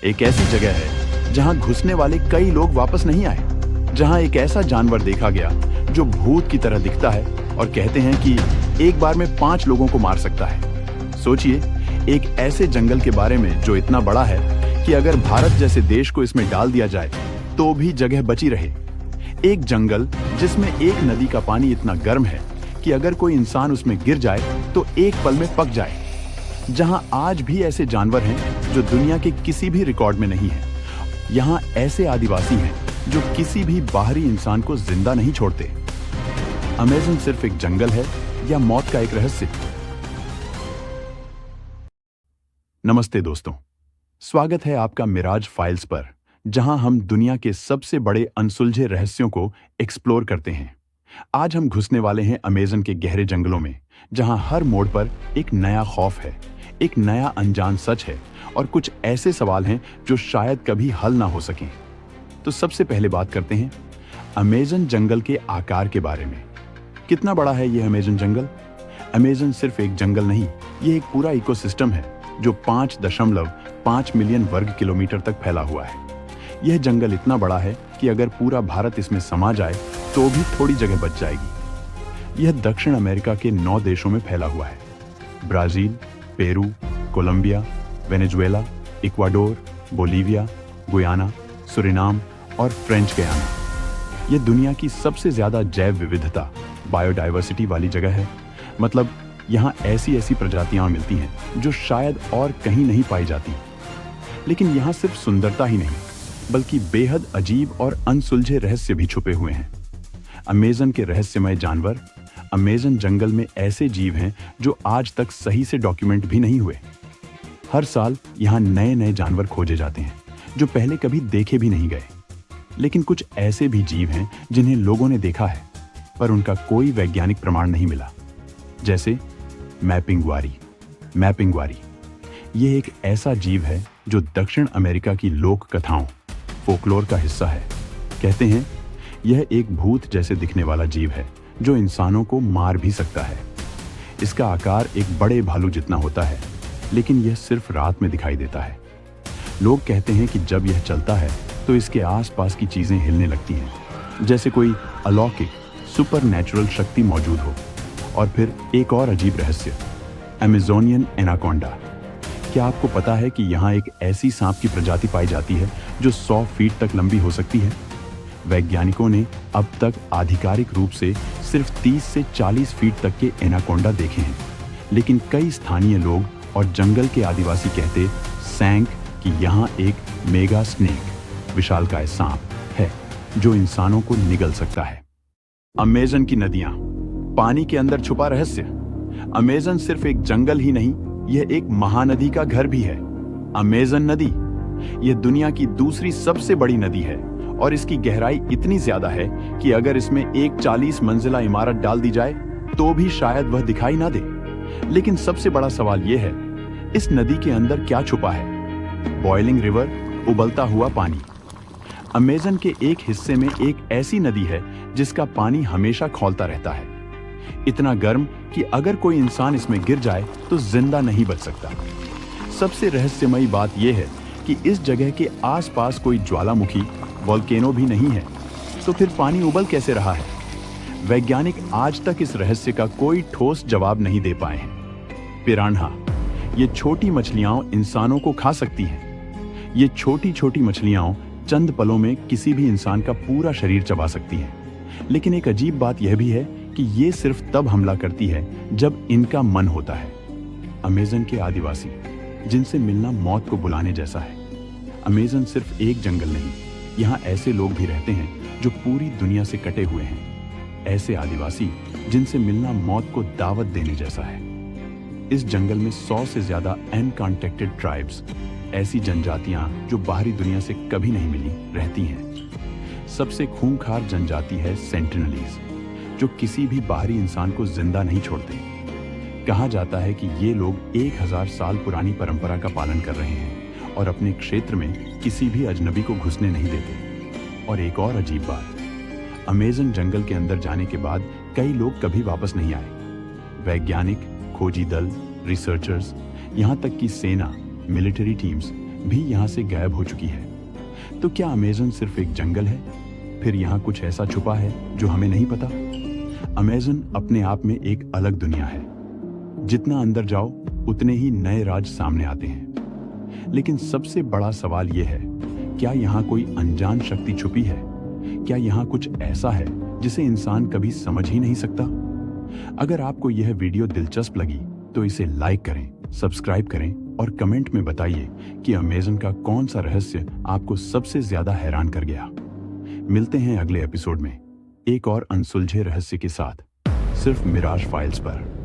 एक ऐसी जगह है जहां घुसने वाले कई लोग वापस नहीं आए, जहां एक ऐसा जानवर देखा गया जो भूत की तरह दिखता है और कहते हैं कि एक बार में 5 लोगों को मार सकता है। सोचिए, एक ऐसे जंगल के बारे में जो इतना बड़ा है कि अगर भारत जैसे देश को इसमें डाल दिया जाए तो भी जगह बची रहे। एक जंगल जिसमें एक नदी का पानी इतना गर्म है कि अगर कोई इंसान उसमें गिर जाए तो एक पल में पक जाए। जहां आज भी ऐसे जानवर हैं जो दुनिया के किसी भी रिकॉर्ड में नहीं है। यहां ऐसे आदिवासी हैं जो किसी भी बाहरी इंसान को जिंदा नहीं छोड़ते। अमेज़न सिर्फ एक जंगल है या मौत का एक रहस्य? नमस्ते दोस्तों, स्वागत है आपका मिराज फाइल्स पर, जहां हम दुनिया के सबसे बड़े अनसुलझे रहस्यों को एक्सप्लोर करते हैं। आज हम घुसने वाले हैं अमेज़न के गहरे जंगलों में, जहां हर मोड़ पर एक नया खौफ है, एक नया अनजान सच है और कुछ ऐसे सवाल हैं जो शायद कभी हल ना हो सकें। तो सबसे पहले बात करते हैं अमेज़न जंगल के आकार के बारे में। कितना बड़ा है यह अमेज़न जंगल? अमेज़न सिर्फ एक जंगल नहीं, यह एक पूरा इकोसिस्टम है जो 5.5 मिलियन वर्ग किलोमीटर तक फैला हुआ है। यह जंगल इतना बड़ा है कि अगर पूरा भारत इसमें समा जाए तो भी थोड़ी जगह बच जाएगी। यह दक्षिण अमेरिका के 9 देशों में फैला हुआ है: Brazil, Peru, Colombia, Venezuela, Ecuador, Bolivia, Guyana, Suriname और फ्रेंच गयाना। यह दुनिया की सबसे ज्यादा जैव विविधता, बायोडाइवर्सिटी वाली जगह है। मतलब यहाँ ऐसी प्रजातियां मिलती हैं जो शायद और कहीं नहीं पाई जाती। लेकिन यहाँ सिर्फ सुंदरता ही नहीं, बल्कि बेहद अजीब और अनसुलझे रहस्य भी छुपे हुए हैं। अमेज़न के रहस्यमय जानवर। अमेज़न जंगल में ऐसे जीव हैं जो आज तक सही से डॉक्यूमेंट भी नहीं हुए। हर साल यहाँ नए जानवर खोजे जाते हैं जो पहले कभी देखे भी नहीं गए। लेकिन कुछ ऐसे भी जीव हैं जिन्हें लोगों ने देखा है पर उनका कोई वैज्ञानिक प्रमाण नहीं मिला। जैसे मैपिंगवारी। ये एक ऐसा जीव है जो दक्षिण अमेरिका की लोक कथाओं, फोकलोर का हिस्सा है। कहते हैं यह एक भूत जैसे दिखने वाला जीव है जो इंसानों को मार भी सकता है। इसका आकार एक बड़े भालू जितना होता है, लेकिन यह सिर्फ रात में दिखाई देता है। लोग कहते हैं कि जब यह चलता है तो इसके आसपास की चीजें हिलने लगती हैं, जैसे कोई अलौकिक सुपरनैचुरल शक्ति मौजूद हो। और फिर एक और अजीब रहस्य, अमेज़ोनियन एनाकोंडा। क्या आपको पता है कि यहाँ एक ऐसी सांप की प्रजाति पाई जाती है जो 100 फीट तक लंबी हो सकती है? वैज्ञानिकों ने अब तक आधिकारिक रूप से सिर्फ 30 से 40 फीट तक के एनाकोंडा देखे हैं, लेकिन कई स्थानीय लोग और जंगल के आदिवासी कहते सैंक कि यहाँ एक मेगा स्नेक, विशालकाय सांप है जो इंसानों को निगल सकता है। अमेज़न की नदियां, पानी के अंदर छुपा रहस्य। अमेज़न सिर्फ एक जंगल ही नहीं, यह एक महानदी का घर भी है। अमेज़न नदी, यह दुनिया की दूसरी सबसे बड़ी नदी है और इसकी गहराई इतनी ज्यादा है कि अगर इसमें एक 40 मंजिला इमारत डाल दी जाए तो भी शायद वह दिखाई ना दे। लेकिन सबसे बड़ा सवाल यह है, इस नदी के अंदर क्या छुपा है? बॉइलिंग रिवर, उबलता हुआ पानी। अमेज़न के एक हिस्से में एक ऐसी नदी है जिसका पानी हमेशा खौलता रहता है, इतना गर्म कि अगर कोई इंसान इसमें गिर जाए तो जिंदा नहीं बच सकता। सबसे रहस्यमयी बात यह है कि इस जगह के आसपास कोई ज्वालामुखी, वोल्केनो भी नहीं है, तो फिर पानी उबल कैसे रहा है? वैज्ञानिक आज तक इस रहस्य का कोई ठोस जवाब नहीं दे पाए हैं। पिरान्हा, ये छोटी मछलियां इंसानों को खा सकती हैं। ये छोटी मछलियां चंद पलों में किसी भी इंसान का पूरा शरीर चबा सकती हैं। लेकिन एक अजीब बात यह भी है कि ये सिर्फ तब हमला करती है जब इनका मन होता है। अमेज़न के आदिवासी, जिनसे मिलना मौत को बुलाने जैसा है। अमेज़न सिर्फ एक जंगल नहीं, यहाँ ऐसे लोग भी रहते हैं जो पूरी दुनिया से कटे हुए हैं। ऐसे आदिवासी जिनसे मिलना मौत को दावत देने जैसा है। इस जंगल में 100 से ज्यादा अनकॉन्टेक्टेड ट्राइब्स, ऐसी जनजातियां जो बाहरी दुनिया से कभी नहीं मिली, रहती हैं। सबसे खूंखार जनजाति है सेंटिनलीज, जो किसी भी बाहरी इंसान को जिंदा नहीं छोड़ते। कहा जाता है कि ये लोग 1000 साल पुरानी परंपरा का पालन कर रहे हैं और अपने क्षेत्र में किसी भी अजनबी को घुसने नहीं देते। और एक और अजीब बात, अमेज़न जंगल के अंदर जाने के बाद कई लोग कभी वापस नहीं आए। वैज्ञानिक, खोजी दल, रिसर्चर्स, यहाँ तक कि सेना, मिलिट्री टीम्स भी यहाँ से गायब हो चुकी है। तो क्या अमेज़न सिर्फ एक जंगल है? फिर यहाँ कुछ ऐसा छुपा है जो हमें नहीं पता? अमेज़न अपने आप में एक अलग दुनिया है। जितना अंदर जाओ उतने ही नए राज सामने आते हैं। लेकिन सबसे बड़ा सवाल यह है, क्या यहाँ कोई अनजान शक्ति छुपी है? क्या यहाँ कुछ ऐसा है जिसे इंसान कभी समझ ही नहीं सकता? अगर आपको यह वीडियो दिलचस्प लगी तो इसे लाइक करें, सब्सक्राइब करें और कमेंट में बताइए कि अमेज़न का कौन सा रहस्य आपको सबसे ज्यादा हैरान कर गया। मिलते हैं अगले एपिसोड में एक और अनसुलझे रहस्य के साथ, सिर्फ मिराज फाइल्स पर।